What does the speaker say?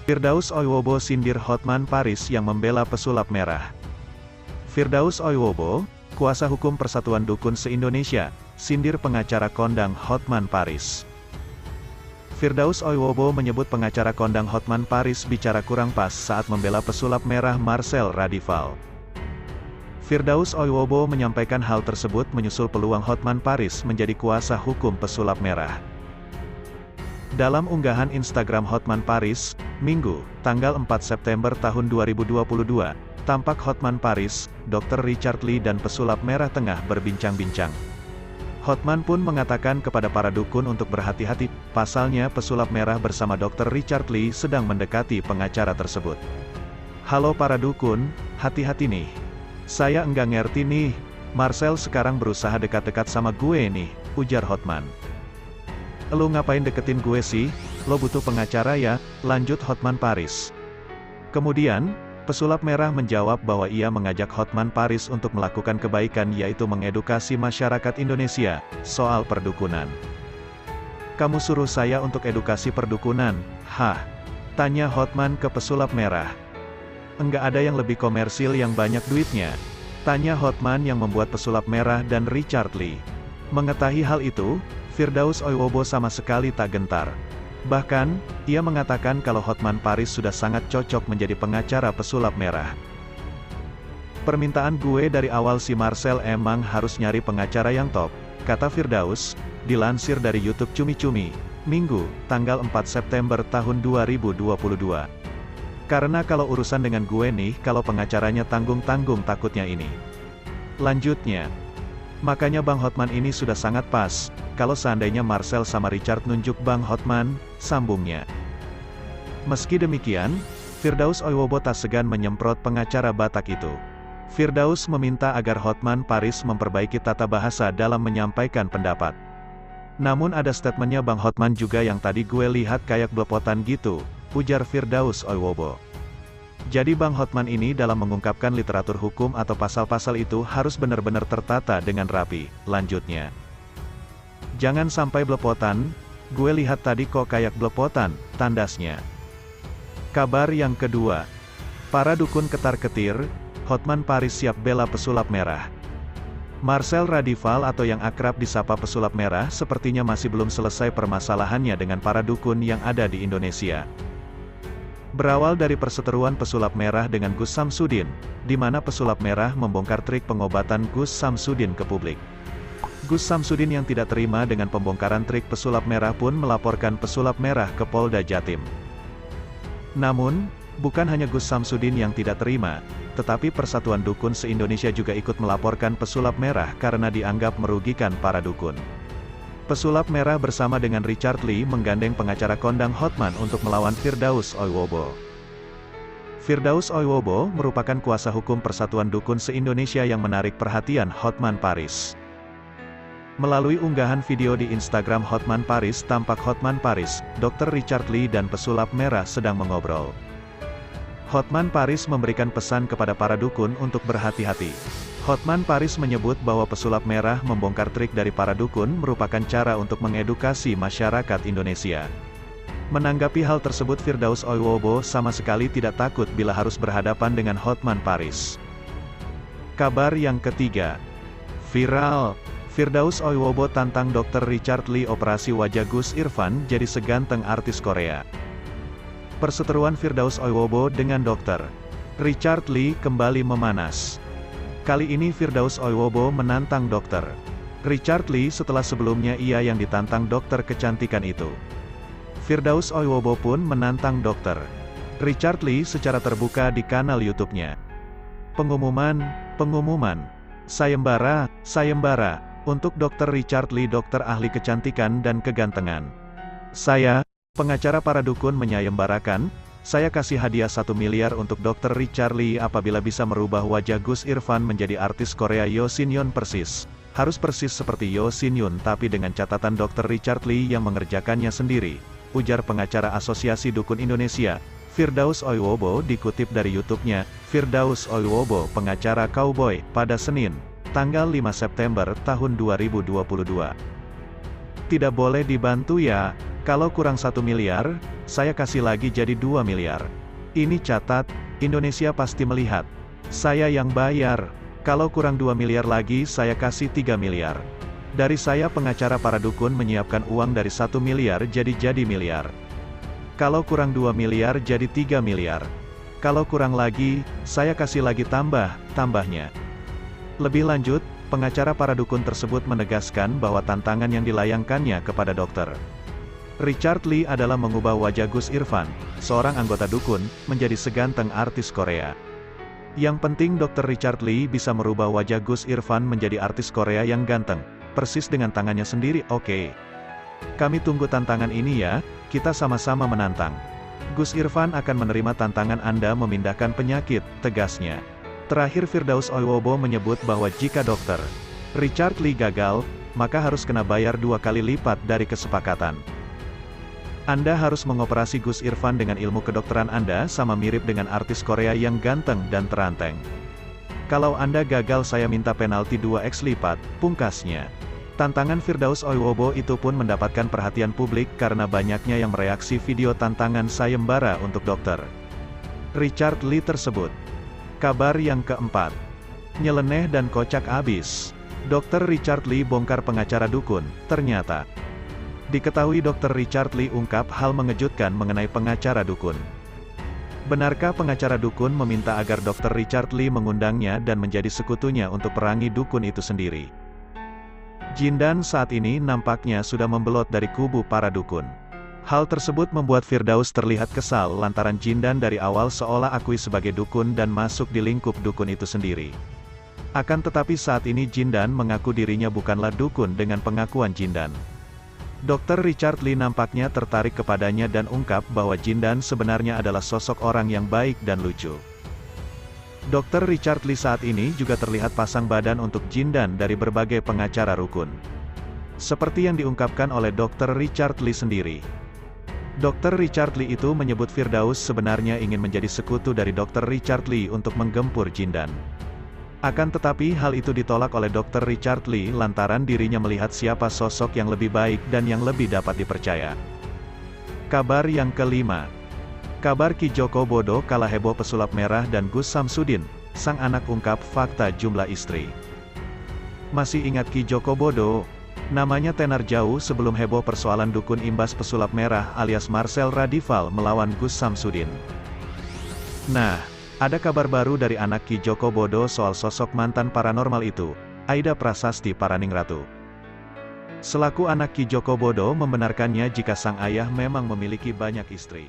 Firdaus Oiwobo sindir Hotman Paris yang membela pesulap merah. Firdaus Oiwobo, kuasa hukum Persatuan Dukun se-Indonesia, sindir pengacara kondang Hotman Paris. Firdaus Oiwobo menyebut pengacara kondang Hotman Paris bicara kurang pas saat membela pesulap merah Marcel Radival. Firdaus Oiwobo menyampaikan hal tersebut menyusul peluang Hotman Paris menjadi kuasa hukum pesulap merah. Dalam unggahan Instagram Hotman Paris, Minggu, tanggal 4 September tahun 2022, tampak Hotman Paris, Dr. Richard Lee dan pesulap merah tengah berbincang-bincang. Hotman pun mengatakan kepada para dukun untuk berhati-hati, pasalnya pesulap merah bersama Dr. Richard Lee sedang mendekati pengacara tersebut. Halo para dukun, hati-hati nih. Saya enggak ngerti nih, Marcel sekarang berusaha dekat-dekat sama gue nih, ujar Hotman. Lu ngapain deketin gue sih? Lo butuh pengacara ya, lanjut Hotman Paris. Kemudian, pesulap merah menjawab bahwa ia mengajak Hotman Paris untuk melakukan kebaikan yaitu mengedukasi masyarakat Indonesia soal perdukunan. Kamu suruh saya untuk edukasi perdukunan, hah? Tanya Hotman ke pesulap merah. Enggak ada yang lebih komersil yang banyak duitnya? Tanya Hotman yang membuat pesulap merah dan Richard Lee. Mengetahui hal itu, Firdaus Oiwobo sama sekali tak gentar. Bahkan, ia mengatakan kalau Hotman Paris sudah sangat cocok menjadi pengacara pesulap merah. Permintaan gue dari awal si Marcel emang harus nyari pengacara yang top, kata Firdaus, dilansir dari YouTube Cumi Cumi, Minggu, tanggal 4 September tahun 2022. Karena kalau urusan dengan gue nih, kalau pengacaranya tanggung-tanggung takutnya ini. Lanjutnya, makanya Bang Hotman ini sudah sangat pas, kalau seandainya Marcel sama Richard nunjuk Bang Hotman, sambungnya. Meski demikian, Firdaus Oiwobo tak segan menyemprot pengacara Batak itu. Firdaus meminta agar Hotman Paris memperbaiki tata bahasa dalam menyampaikan pendapat. Namun ada statementnya Bang Hotman juga yang tadi gue lihat kayak belepotan gitu, ujar Firdaus Oiwobo. Jadi Bang Hotman ini dalam mengungkapkan literatur hukum atau pasal-pasal itu harus benar-benar tertata dengan rapi, lanjutnya. Jangan sampai belepotan, gue lihat tadi kok kayak belepotan, tandasnya. Kabar yang kedua. Para dukun ketar-ketir, Hotman Paris siap bela pesulap merah. Marcel Radival atau yang akrab disapa pesulap merah sepertinya masih belum selesai permasalahannya dengan para dukun yang ada di Indonesia. Berawal dari perseteruan pesulap merah dengan Gus Samsudin, di mana pesulap merah membongkar trik pengobatan Gus Samsudin ke publik. Gus Samsudin yang tidak terima dengan pembongkaran trik pesulap merah pun melaporkan pesulap merah ke Polda Jatim. Namun, bukan hanya Gus Samsudin yang tidak terima, tetapi Persatuan Dukun se-Indonesia juga ikut melaporkan pesulap merah karena dianggap merugikan para dukun. Pesulap merah bersama dengan Richard Lee menggandeng pengacara kondang Hotman untuk melawan Firdaus Oiwobo. Firdaus Oiwobo merupakan kuasa hukum Persatuan Dukun se-Indonesia yang menarik perhatian Hotman Paris. Melalui unggahan video di Instagram Hotman Paris tampak Hotman Paris, Dr. Richard Lee dan pesulap merah sedang mengobrol. Hotman Paris memberikan pesan kepada para dukun untuk berhati-hati. Hotman Paris menyebut bahwa pesulap merah membongkar trik dari para dukun merupakan cara untuk mengedukasi masyarakat Indonesia. Menanggapi hal tersebut Firdaus Oiwobo sama sekali tidak takut bila harus berhadapan dengan Hotman Paris. Kabar yang ketiga. Viral. Firdaus Oiwobo tantang Dr. Richard Lee operasi wajah Gus Irfan jadi seganteng artis Korea. Perseteruan Firdaus Oiwobo dengan Dr. Richard Lee kembali memanas. Kali ini Firdaus Oiwobo menantang Dr. Richard Lee setelah sebelumnya ia yang ditantang dokter kecantikan itu. Firdaus Oiwobo pun menantang Dr. Richard Lee secara terbuka di kanal YouTube-nya. Pengumuman, sayembara, untuk Dr. Richard Lee dokter ahli kecantikan dan kegantengan. Saya, pengacara para dukun menyayembarakan, saya kasih hadiah 1 miliar untuk Dr. Richard Lee apabila bisa merubah wajah Gus Irfan menjadi artis Korea Yo Shin Yoon persis. Harus persis seperti Yo Shin Yoon tapi dengan catatan Dr. Richard Lee yang mengerjakannya sendiri, ujar pengacara Asosiasi Dukun Indonesia, Firdaus Oiwobo dikutip dari YouTube-nya, Firdaus Oiwobo pengacara Cowboy, pada Senin, tanggal 5 September tahun 2022. Tidak boleh dibantu ya, Kalau kurang 1 miliar, saya kasih lagi jadi 2 miliar. Ini catat, Indonesia pasti melihat. Saya yang bayar. Kalau kurang 2 miliar lagi saya kasih 3 miliar. Dari saya pengacara para dukun menyiapkan uang dari 1 miliar jadi miliar. Kalau kurang 2 miliar jadi 3 miliar. Kalau kurang lagi, saya kasih lagi tambahnya. Lebih lanjut, pengacara para dukun tersebut menegaskan bahwa tantangan yang dilayangkannya kepada Dr. Richard Lee adalah mengubah wajah Gus Irfan, seorang anggota dukun, menjadi seganteng artis Korea. Yang penting Dr. Richard Lee bisa merubah wajah Gus Irfan menjadi artis Korea yang ganteng, persis dengan tangannya sendiri. Oke. Kami tunggu tantangan ini ya, kita sama-sama menantang. Gus Irfan akan menerima tantangan Anda memindahkan penyakit, tegasnya. Terakhir Firdaus Oiwobo menyebut bahwa jika Dr. Richard Lee gagal, maka harus kena bayar 2 kali lipat dari kesepakatan. Anda harus mengoperasi Gus Irfan dengan ilmu kedokteran Anda sama mirip dengan artis Korea yang ganteng dan teranteng. Kalau Anda gagal saya minta penalti 2x lipat, pungkasnya. Tantangan Firdaus Oiwobo itu pun mendapatkan perhatian publik karena banyaknya yang mereaksi video tantangan sayembara untuk Dr. Richard Lee tersebut. Kabar yang keempat. Nyeleneh dan kocak abis. Dr. Richard Lee bongkar pengacara dukun, ternyata. Diketahui Dr. Richard Lee ungkap hal mengejutkan mengenai pengacara dukun. Benarkah pengacara dukun meminta agar Dr. Richard Lee mengundangnya dan menjadi sekutunya untuk perangi dukun itu sendiri? Jindan saat ini nampaknya sudah membelot dari kubu para dukun. Hal tersebut membuat Firdaus terlihat kesal lantaran Jindan dari awal seolah akui sebagai dukun dan masuk di lingkup dukun itu sendiri. Akan tetapi saat ini Jindan mengaku dirinya bukanlah dukun dengan pengakuan Jindan. Dr. Richard Lee nampaknya tertarik kepadanya dan ungkap bahwa Jindan sebenarnya adalah sosok orang yang baik dan lucu. Dr. Richard Lee saat ini juga terlihat pasang badan untuk Jindan dari berbagai pengacara rukun. Seperti yang diungkapkan oleh Dr. Richard Lee sendiri. Dr. Richard Lee itu menyebut Firdaus sebenarnya ingin menjadi sekutu dari Dr. Richard Lee untuk menggempur Jindan. Akan tetapi hal itu ditolak oleh Dr. Richard Lee lantaran dirinya melihat siapa sosok yang lebih baik dan yang lebih dapat dipercaya. Kabar yang kelima. Kabar Ki Joko Bodo kalah heboh pesulap merah dan Gus Samsudin, sang anak ungkap fakta jumlah istri. Masih ingat Ki Joko Bodo? Namanya tenar jauh sebelum heboh persoalan dukun imbas pesulap merah alias Marcel Radival melawan Gus Samsudin. Nah, ada kabar baru dari anak Ki Joko Bodo soal sosok mantan paranormal itu, Aida Prasasti Paraningratu. Selaku anak Ki Joko Bodo membenarkannya jika sang ayah memang memiliki banyak istri.